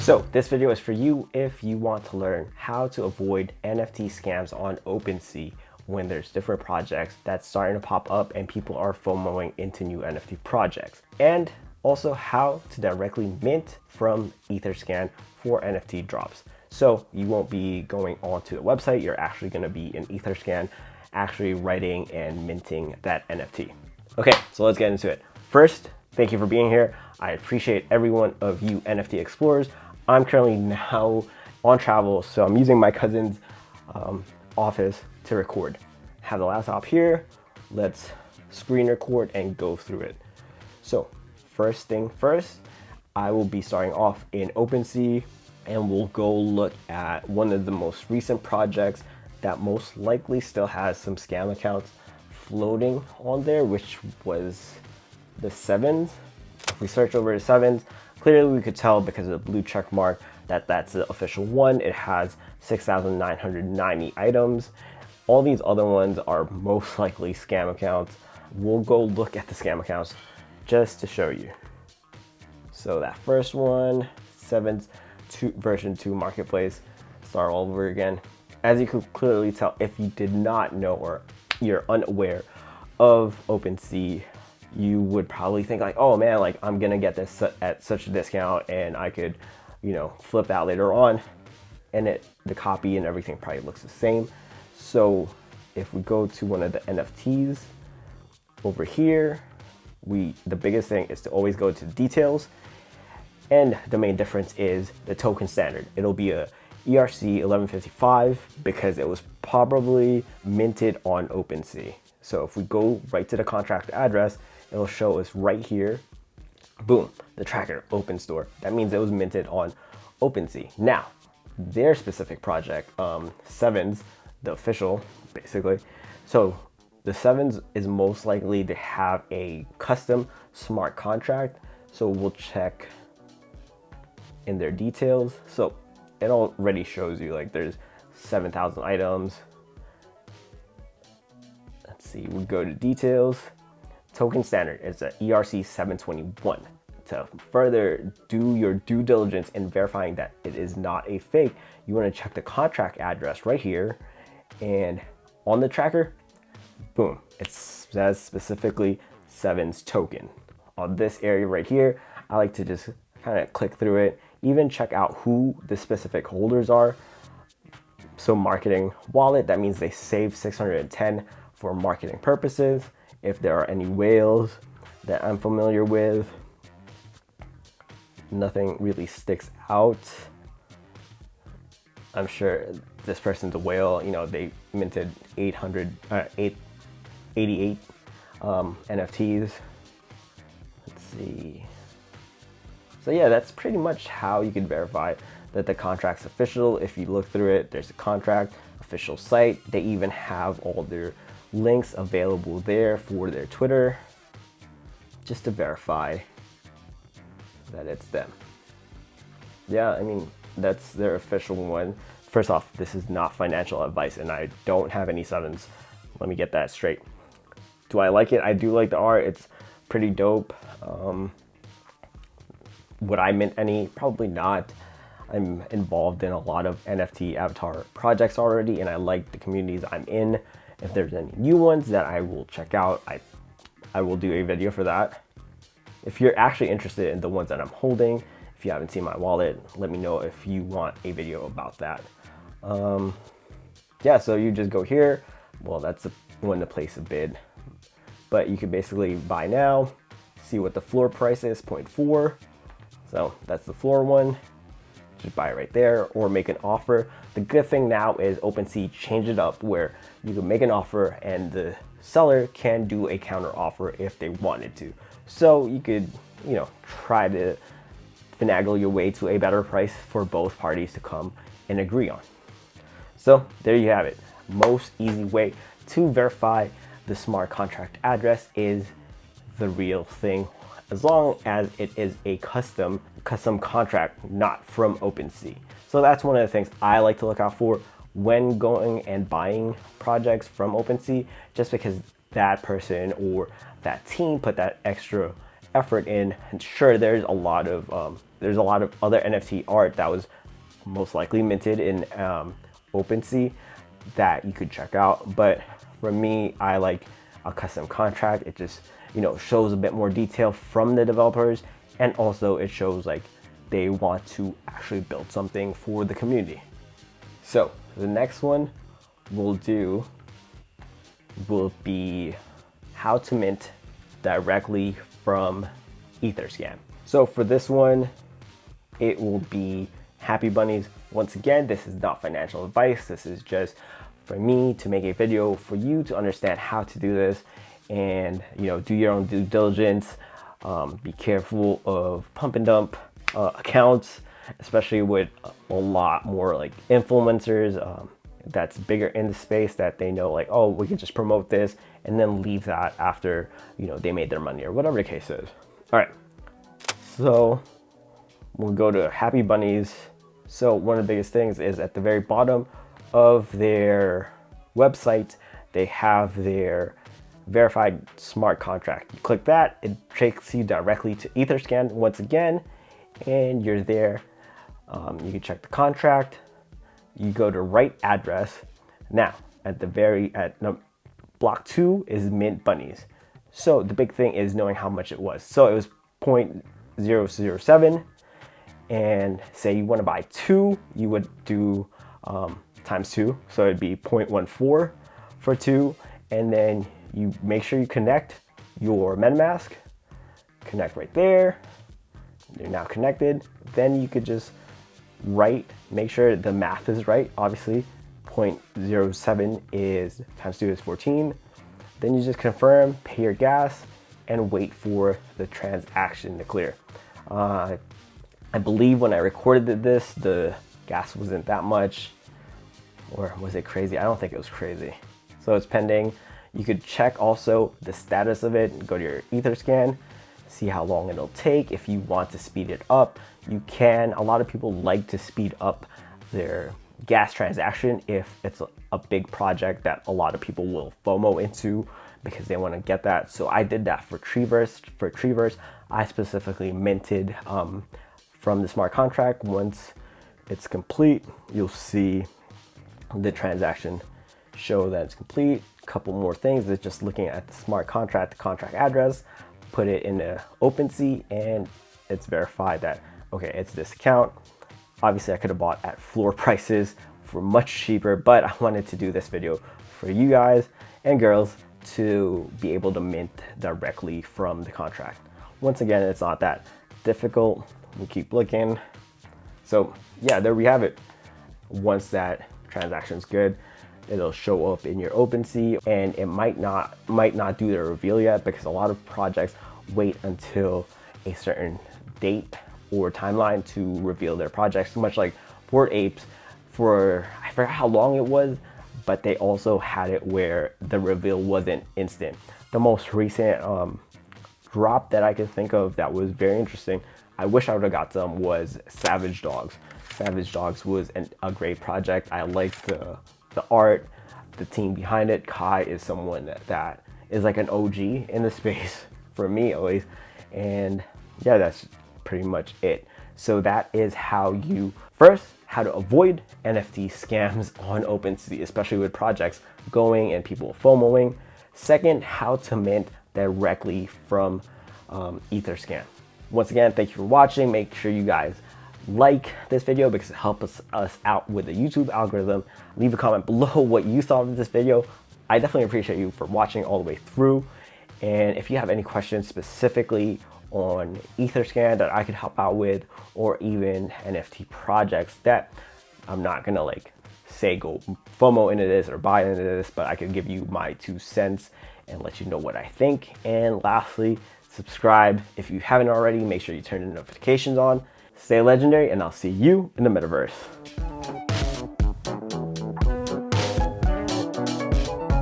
So this video is for you if you want to learn how to avoid NFT scams on OpenSea when there's different projects that's starting to pop up and people are FOMOing into new NFT projects. And also how to directly mint from Etherscan for NFT drops. So you won't be going onto the website, you're actually gonna be in Etherscan actually writing and minting that NFT. Okay, so let's get into it. First, thank you for being here. I appreciate every one of you NFT explorers. I'm currently now on travel, so I'm using my cousin's office to record. Have the laptop here, let's screen record and go through it. So first thing first, I will be starting off in OpenSea and we'll go look at one of the most recent projects that most likely still has some scam accounts floating on there, which was the Sevens. If we search over the Sevens, clearly we could tell because of the blue check mark that that's the official one. It has 6,990 items. All these other ones are most likely scam accounts. We'll go look at the scam accounts just to show you. So that first one, Sevens version 2 marketplace, start all over again. As you could clearly tell, if you did not know or you're unaware of OpenSea, you would probably think like, oh man, like I'm gonna get this at such a discount and I could, you know, flip that later on. And the copy and everything probably looks the same. So if we go to one of the NFTs over here, the biggest thing is to always go to details. And the main difference is the token standard. It'll be a ERC 1155 because it was probably minted on OpenSea. So if we go right to the contract address, it'll show us right here, boom, the tracker, open store. That means it was minted on OpenSea. Now, their specific project, Sevens, the official, basically. So the Sevens is most likely to have a custom smart contract. So we'll check in their details. So it already shows you like there's 7,000 items. Let's see, we go to details. Token standard is a ERC 721. To further do your due diligence in verifying that it is not a fake, you want to check the contract address right here, and on the tracker, boom, it says specifically Sevens token. On this area right here, I like to just kind of click through it, even check out who the specific holders are. So marketing wallet, that means they save 610 for marketing purposes. If there are any whales that I'm familiar with, nothing really sticks out. I'm sure this person's a whale, you know, they minted 88 NFTs. Let's see. So yeah, that's pretty much how you can verify that the contract's official. If you look through it, there's a contract, official site. They even have all their links available there for their Twitter, just to verify that it's them. Yeah, I mean, that's their official one. First off, this is not financial advice and I don't have any Sevens. Let me get that straight. Do I like it? I do like the art. It's pretty dope. Would I mint any? Probably not. I'm involved in a lot of NFT avatar projects already and I like the communities I'm in. If there's any new ones that I will check out, I will do a video for that. If you're actually interested in the ones that I'm holding, if you haven't seen my wallet, let me know if you want a video about that. Yeah, so you just go here. Well, that's when to place a bid. But you can basically buy now, see what the floor price is, 0.4. So that's the floor one. Just buy it right there or make an offer. The good thing now is OpenSea changed it up where you can make an offer and the seller can do a counter offer if they wanted to. So you could, you know, try to finagle your way to a better price for both parties to come and agree on. So there you have it. Most easy way to verify the smart contract address is the real thing, as long as it is a custom contract, not from OpenSea. So that's one of the things I like to look out for when going and buying projects from OpenSea, just because that person or that team put that extra effort in. And sure, there's a lot of other NFT art that was most likely minted in OpenSea that you could check out. But for me, I like a custom contract. It just, you know, shows a bit more detail from the developers, and also it shows like they want to actually build something for the community. So the next one we'll do will be how to mint directly from Etherscan. So for this one, it will be Happy Bunnies. Once again, this is not financial advice. This is just for me to make a video for you to understand how to do this, and, you know, do your own due diligence. Be careful of pump and dump accounts, especially with a lot more like influencers that's bigger in the space, that they know like, oh, we can just promote this and then leave that after, you know, they made their money or whatever the case is. All right, so we'll go to Happy Bunnies. So one of the biggest things is at the very bottom of their website, they have their verified smart contract. You click that, it takes you directly to Etherscan once again, and you're there. You can check the contract. You go to right address. Now, at block 2 is mint bunnies. So the big thing is knowing how much it was. So it was 0.007, and say you want to buy 2, you would do times 2. So it'd be 0.14 for 2, and then you make sure you connect your MetaMask. Connect right there. You're now connected. Then you could just make sure the math is right. Obviously 0.07 is times 2 is 14. Then you just confirm, pay your gas, and wait for the transaction to clear. I believe when I recorded this, the gas wasn't that much, or was it crazy? I don't think it was crazy. So it's pending. You could check also the status of it, go to your Etherscan, see how long it'll take. If you want to speed it up, you can. A lot of people like to speed up their gas transaction if it's a big project that a lot of people will FOMO into because they want to get that. So I did that for Treeverse. For Treeverse, I specifically minted from the smart contract. Once it's complete, you'll see the transaction show that it's complete. Couple more things is just looking at the smart contract, the contract address, put it in the OpenSea, and it's verified that, okay, it's this account. Obviously I could have bought at floor prices for much cheaper, but I wanted to do this video for you guys and girls to be able to mint directly from the contract. Once again, it's not that difficult. We keep looking. So yeah, there we have it. Once that transaction's good, it'll show up in your OpenSea, and it might not do the reveal yet because a lot of projects wait until a certain date or timeline to reveal their projects, much like Bored Apes. I forgot how long it was, but they also had it where the reveal wasn't instant. The most recent drop that I can think of that was very interesting, I wish I would have got some, was Savage Dogs. Savage Dogs was a great project. I liked the art, the team behind it. Kai is someone that is like an OG in the space for me always. And yeah, that's pretty much it. So that is how to avoid NFT scams on OpenSea, especially with projects going and people FOMOing. Second, how to mint directly from Etherscan. Once again, thank you for watching. Make sure you guys like this video because it helps us out with the YouTube algorithm. Leave a comment below what you thought of this video. I definitely appreciate you for watching all the way through. And if you have any questions specifically on Etherscan that I could help out with, or even NFT projects that I'm not gonna like say go FOMO into this or buy into this, but I could give you my 2 cents and let you know what I think. And lastly, subscribe if you haven't already. Make sure you turn the notifications on. Stay legendary, and I'll see you in the metaverse.